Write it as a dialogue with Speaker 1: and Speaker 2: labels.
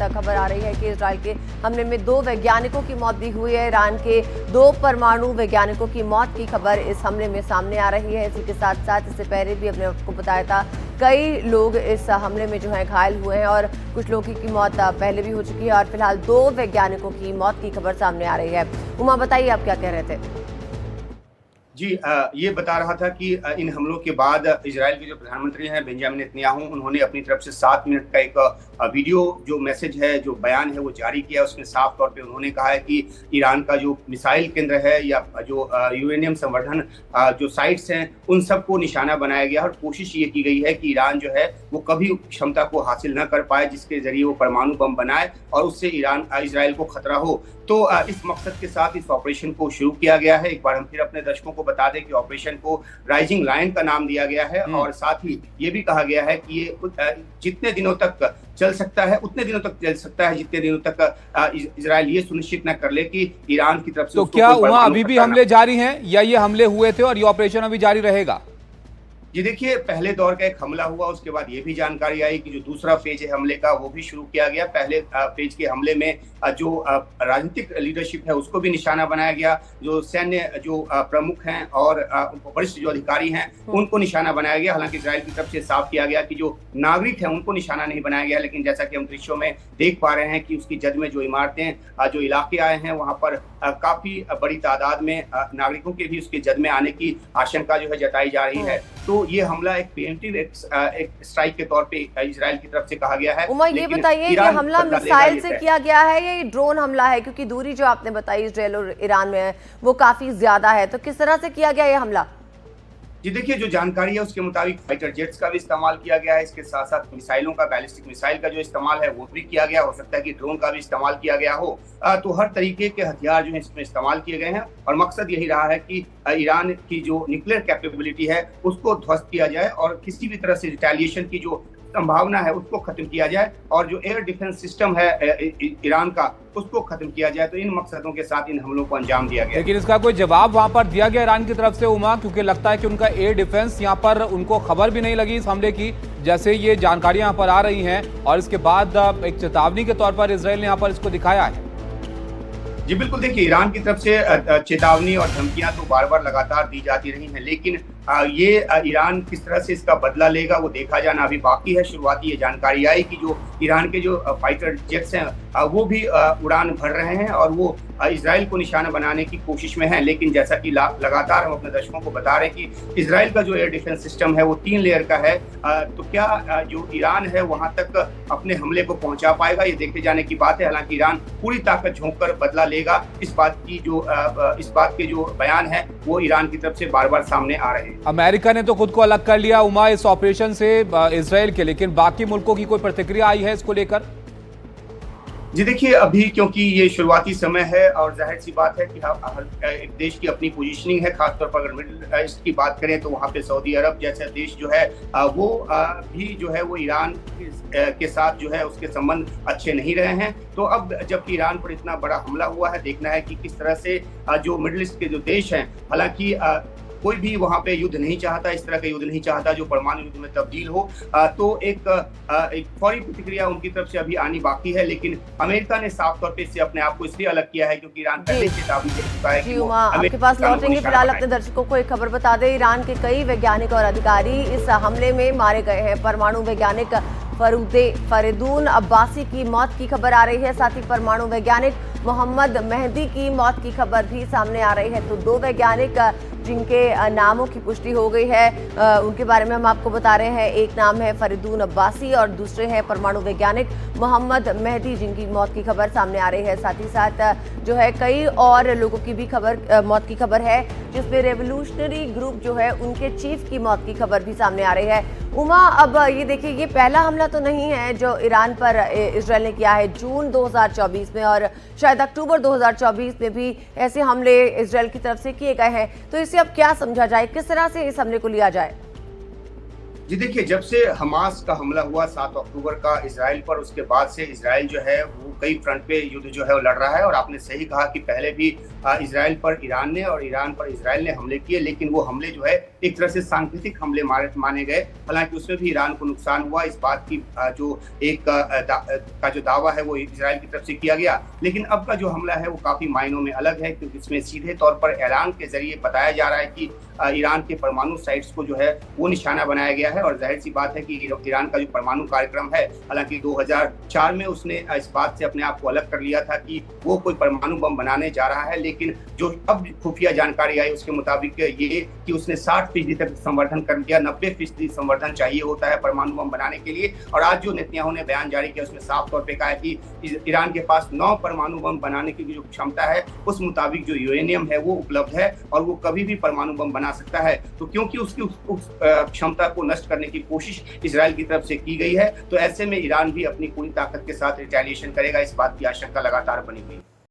Speaker 1: खबर आ रही है कि इजराइल के हमले में 2 वैज्ञानिकों की मौत भी हुई है। ईरान के 2 परमाणु वैज्ञानिकों की मौत की खबर इस हमले में सामने आ रही है। इसी के साथ साथ इससे पहले भी हमने आपको बताया था कई लोग इस हमले में जो है घायल हुए हैं और कुछ लोगों की मौत पहले भी हो चुकी है और फिलहाल 2 वैज्ञानिकों की मौत की खबर सामने आ रही है। उमा, बताइए आप क्या कह रहे थे?
Speaker 2: जी, ये बता रहा था कि इन हमलों के बाद इजराइल के जो प्रधानमंत्री हैं बेंजामिन नेतन्याहू, उन्होंने अपनी तरफ से 7 मिनट का एक वीडियो जो मैसेज है, जो बयान है, वो जारी किया। उसमें साफ तौर पे उन्होंने कहा है कि ईरान का जो मिसाइल केंद्र है या जो यूरेनियम संवर्धन जो साइट्स हैं, उन सबको निशाना बनाया गया और कोशिश ये की गई है कि ईरान जो है वो कभी क्षमता को हासिल न कर पाए जिसके जरिए वो परमाणु बम बनाए और उससे इजराइल को खतरा हो। तो इस मकसद के साथ इस ऑपरेशन को शुरू किया गया है। एक बार हम फिर अपने दर्शकों को बता दें कि ऑपरेशन को राइजिंग लायन का नाम दिया गया है और साथ ही ये भी कहा गया है कि ये जितने दिनों तक चल सकता है उतने दिनों तक चल सकता है जितने दिनों तक इजराइल ये सुनिश्चित न कर ले कि ईरान की तरफ से।
Speaker 3: तो क्या वहां अभी भी हमले जारी हैं या ये हमले हुए थे और ये ऑपरेशन अभी जारी रहेगा?
Speaker 2: जी देखिए, पहले दौर का एक हमला हुआ, उसके बाद ये भी जानकारी आई कि जो दूसरा फेज है हमले का वो भी शुरू किया गया। पहले फेज के हमले में जो राजनीतिक लीडरशिप है उसको भी निशाना बनाया गया, जो सैन्य जो प्रमुख हैं और वरिष्ठ जो अधिकारी हैं उनको निशाना बनाया गया। हालांकि इजराइल की तरफ से साफ किया गया कि जो नागरिक हैं उनको निशाना नहीं बनाया गया, लेकिन जैसा कि हम दृश्यों में देख पा रहे हैं कि उसकी जद में जो इमारतें जो इलाके आए हैं वहां पर काफी बड़ी तादाद में नागरिकों के भी उसके जद में आने की आशंका जो है जताई जा रही है। तो ये हमला एक प्रीएम्प्टिव एक स्ट्राइक के तौर पे इजराइल की तरफ से कहा गया है।
Speaker 1: उमा, ये बताइए ये हमला मिसाइल से किया गया है या ये ड्रोन हमला है? क्योंकि दूरी जो आपने बताई इजराइल और ईरान में है वो काफी ज्यादा है, तो किस तरह से किया गया ये हमला?
Speaker 2: जी देखिए, जो जानकारी है उसके मुताबिक फाइटर जेट्स का भी इस्तेमाल किया गया है। इसके साथ साथ मिसाइलों का, बैलिस्टिक मिसाइल का जो इस्तेमाल है वो भी किया गया। हो सकता है कि ड्रोन का भी इस्तेमाल किया गया हो। तो हर तरीके के हथियार जो है इसमें इस्तेमाल किए गए हैं और मकसद यही रहा है कि ईरान की जो न्यूक्लियर कैपेबिलिटी है उसको ध्वस्त किया जाए और किसी भी तरह से रिटेलिएशन की जो संभावना है उसको खत्म किया जाए और जो एयर डिफेंस सिस्टम है ईरान का उसको खत्म किया जाए। तो इन मकसदों के साथ इन हमलों को अंजाम दिया गया।
Speaker 3: लेकिन इसका कोई जवाब वहां पर दिया गया ईरान की तरफ से, उमा? क्योंकि लगता है कि उनका एयर डिफेंस यहाँ पर उनको खबर भी नहीं लगी इस हमले की, जैसे ये जानकारियां यहाँ पर आ रही हैं और इसके बाद एक चेतावनी के तौर पर इजराइल ने यहाँ पर इसको दिखाया है।
Speaker 2: जी बिल्कुल, देखिए, ईरान की तरफ से चेतावनी और धमकियां तो बार बार लगातार दी जाती रही हैं, लेकिन ये ईरान किस तरह से इसका बदला लेगा वो देखा जाना अभी बाकी है। शुरुआती ये जानकारी आई कि जो ईरान के जो फाइटर जेट्स हैं वो भी उड़ान भर रहे हैं और वो इजराइल को निशाना बनाने की कोशिश में हैं। लेकिन जैसा कि लगातार हम अपने दर्शकों को बता रहे हैं कि इजराइल का जो एयर डिफेंस सिस्टम है वो 3 लेयर का है। तो क्या जो ईरान है वहां तक अपने हमले को पहुंचा पाएगा, ये देखे जाने की बात है। हालांकि ईरान पूरी ताकत झोंक कर बदला लेगा, इस बात के जो बयान है वो ईरान की तरफ से बार बार सामने आ रहे हैं।
Speaker 3: अमेरिका ने तो खुद को अलग कर लिया, उमा, इस ऑपरेशन से इजराइल के, लेकिन बाकी मुल्कों की कोई प्रतिक्रिया आई है इसको लेकर?
Speaker 2: जी देखिए, अभी क्योंकि ये शुरुआती समय है और जाहिर सी बात है कि हर एक देश की अपनी पोजीशनिंग है। खासतौर पर अगर मिडिल ईस्ट की बात करें तो वहाँ पे सऊदी अरब जैसा देश जो है वो भी जो है वो ईरान के साथ जो है उसके संबंध अच्छे नहीं रहे हैं। तो अब जबकि ईरान पर इतना बड़ा हमला हुआ है, देखना है कि किस तरह से जो मिडिल ईस्ट के जो देश हैं, हालांकि कोई भी वहां पे युद्ध नहीं चाहता, इस तरह का युद्ध नहीं चाहता जो परमाणु युद्ध में तब्दील हो। तो एक फौरी प्रतिक्रिया उनकी तरफ से अभी आनी बाकी है, लेकिन अमेरिका ने साफ तौर पे इससे अपने आप को इसलिए अलग किया है क्योंकि ईरान पहले चेतावनी दे चुका है।
Speaker 1: उमा, आपके पास लौटेंगे। फिलहाल अपने दर्शकों को एक खबर बता दें, ईरान के कई वैज्ञानिक और अधिकारी इस हमले में मारे गए हैं। परमाणु वैज्ञानिक फरीदून अब्बासी की मौत की खबर आ रही है, साथ ही परमाणु वैज्ञानिक मोहम्मद मेहदी की मौत की खबर भी सामने आ रही है। तो 2 वैज्ञानिक जिनके नामों की पुष्टि हो गई है उनके बारे में हम आपको बता रहे हैं। एक नाम है फरीदून अब्बासी और दूसरे हैं परमाणु वैज्ञानिक मोहम्मद मेहदी, जिनकी मौत की खबर सामने आ रही है। साथ ही साथ जो है कई और लोगों की भी मौत की खबर है, जिसमें रेवोल्यूशनरी ग्रुप जो है उनके चीफ की मौत की खबर भी सामने आ रही है। उमा, अब ये देखिए, ये पहला हमला तो नहीं है जो ईरान पर इजराइल ने किया है। जून 2024 में और शायद अक्टूबर 2024 में भी ऐसे हमले इजराइल की तरफ से किए गए हैं। तो इसे अब क्या समझा जाए, किस तरह से इस हमले को लिया जाए?
Speaker 2: जी देखिए, जब से हमास का हमला हुआ 7 अक्टूबर का इजराइल पर, उसके बाद से इजराइल जो है वो कई फ्रंट पे युद्ध जो है वो लड़ रहा है। और आपने सही कहा कि पहले भी इजराइल पर ईरान ने और ईरान पर इजराइल ने हमले किए, लेकिन वो हमले जो है एक तरह से सांकेतिक हमले माने गए। हालांकि उसमें भी ईरान को नुकसान हुआ, इस बात की जो एक का जो दावा है वो इजराइल की तरफ से किया गया। लेकिन अब का जो हमला है वो काफी मायनों में अलग है, क्योंकि इसमें सीधे तौर पर ऐलान के जरिए बताया जा रहा है कि ईरान के परमाणु साइट्स को जो है वो निशाना बनाया गया है। और जाहिर सी बात है कि ईरान का जो परमाणु कार्यक्रम है, हालांकि 2004 में उसने इस बात से अपने आप को अलग कर लिया था कि वो कोई परमाणु बम बनाने जा रहा है, लेकिन जो अब खुफिया जानकारी आई उसके मुताबिक ये कि उसने 60% तक संवर्धन कर लिया। 90% संवर्धन चाहिए होता है परमाणु बम बनाने के लिए। और आज जो नेतन्याहू ने बयान जारी किया उसमें साफ तौर पर कहा है कि ईरान के पास 9 परमाणु बम बनाने की जो क्षमता है उस मुताबिक जो यूरेनियम है वो उपलब्ध है और वो कभी भी परमाणु बम बना सकता है। तो क्योंकि उसकी उस क्षमता को नष्ट करने की कोशिश इजराइल की तरफ से की गई है, तो ऐसे में ईरान भी अपनी पूरी ताकत के साथ रिटेलिएशन करेगा, इस बात की आशंका लगातार बनी हुई है।